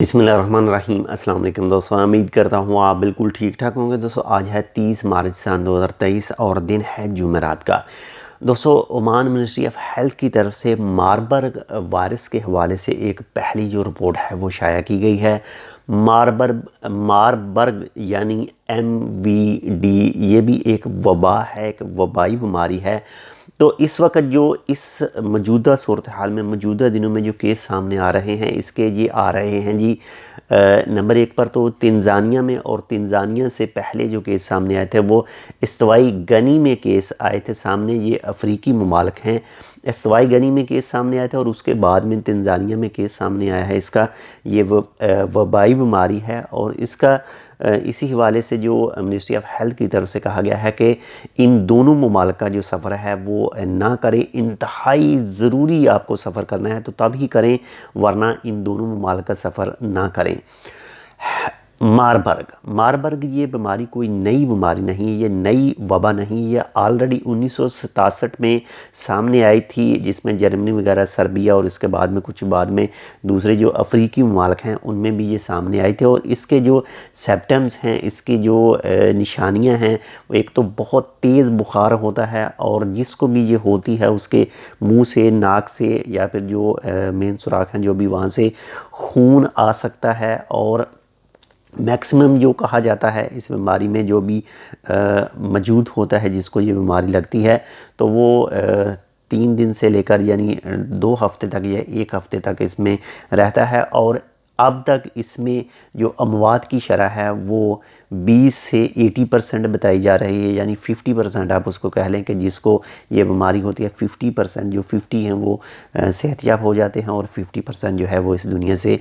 बिस्मिल्लाहिर्रहमानिर्रहीम। अस्सलाम वालेकुम दोस्तों, उम्मीद करता हूँ आप बिल्कुल ठीक ठाक होंगे। दोस्तों आज है 30 मार्च सन 2023 और दिन है जुमेरात का। दोस्तों ओमान मिनिस्ट्री ऑफ हेल्थ की तरफ से मारबर्ग वायरस के हवाले से एक पहली जो रिपोर्ट है वो शाया की गई है। मारबर्ग यानी MVD ये भी एक वबा है, एक वबाई बीमारी है। तो इस वक्त जो इस मौजूदा सूरत हाल में मौजूदा दिनों में जो केस सामने आ रहे हैं इसके ये आ रहे हैं जी। नंबर 1 पर तो तंजानिया में, और तंजानिया से पहले जो केस सामने आए थे वो इस्तवाई गनी में केस आए थे सामने। ये अफ्रीकी ममालिक हैं। इस्तवाई गनी में केस सामने आया था और उसके बाद में तंजानिया में केस सामने आया है इसका। ये वबाई बीमारी है और इसका इसी हवाले से जो मिनिस्ट्री ऑफ हेल्थ की तरफ से कहा गया है कि इन दोनों ममालिक का जो सफ़र है वो ना करें। इंतहाई ज़रूरी आपको सफ़र करना है तो तब ही करें, वरना इन दोनों ममालिक का सफ़र ना करें। मारबर्ग ये बीमारी कोई नई बीमारी नहीं, ये नई वबा नहीं, ये ऑलरेडी 1967 में सामने आई थी, जिसमें जर्मनी वगैरह, सर्बिया और इसके बाद में कुछ बाद में दूसरे जो अफ्रीकी ममालिक हैं उनमें भी ये सामने आई थी। और इसके जो सिम्पटम्स हैं, इसकी जो निशानियां हैं, वो एक तो बहुत तेज़ बुखार होता है और जिसको भी ये होती है उसके मुँह से, नाक से या फिर जो मेन सुराख हैं जो भी वहाँ से खून आ सकता है। और मैक्सिमम जो कहा जाता है इस बीमारी में जो भी मौजूद होता है जिसको ये बीमारी लगती है तो वो 3 दिन से लेकर यानी 2 हफ्ते तक या 1 हफ्ते तक इसमें रहता है। और अब तक इसमें जो अमवात की शरह है वो 20 से 80% बताई जा रही है, यानी 50% आप उसको कह लें कि जिसको ये बीमारी होती है 50%, जो 50 हैं वो सेहतयाब हो जाते हैं और 50% जो है वो इस दुनिया से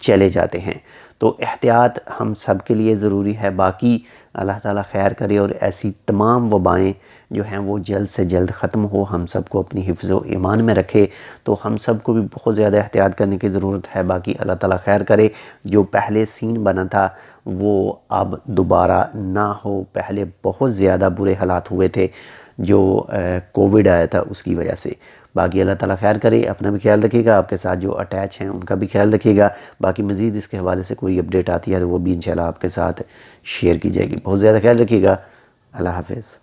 चले जाते हैं। तो एहतियात हम सब के लिए ज़रूरी है। बाकी अल्लाह ताला खैर करे और ऐसी तमाम वबाएँ जो हैं वो जल्द से जल्द ख़त्म हो, हम सब को अपनी हिफ्ज़ व ईमान में रखे। तो हम सब को भी बहुत ज़्यादा एहतियात करने की ज़रूरत है। बाकी अल्लाह ताला खैर करे, जो पहले सीन बना था वो अब दोबारा ना हो। पहले बहुत ज़्यादा बुरे हालात हुए थे जो कोविड आया था उसकी वजह से। बाकी अल्लाह ताला खैर करे, अपना भी ख्याल रखिएगा, आपके साथ जो अटैच हैं उनका भी ख्याल रखिएगा। बाकी मज़ीद इसके हवाले से कोई अपडेट आती है तो वो भी इंशाल्लाह आपके साथ शेयर की जाएगी। बहुत ज़्यादा ख्याल रखिएगा। अल्लाह हाफ़िज़।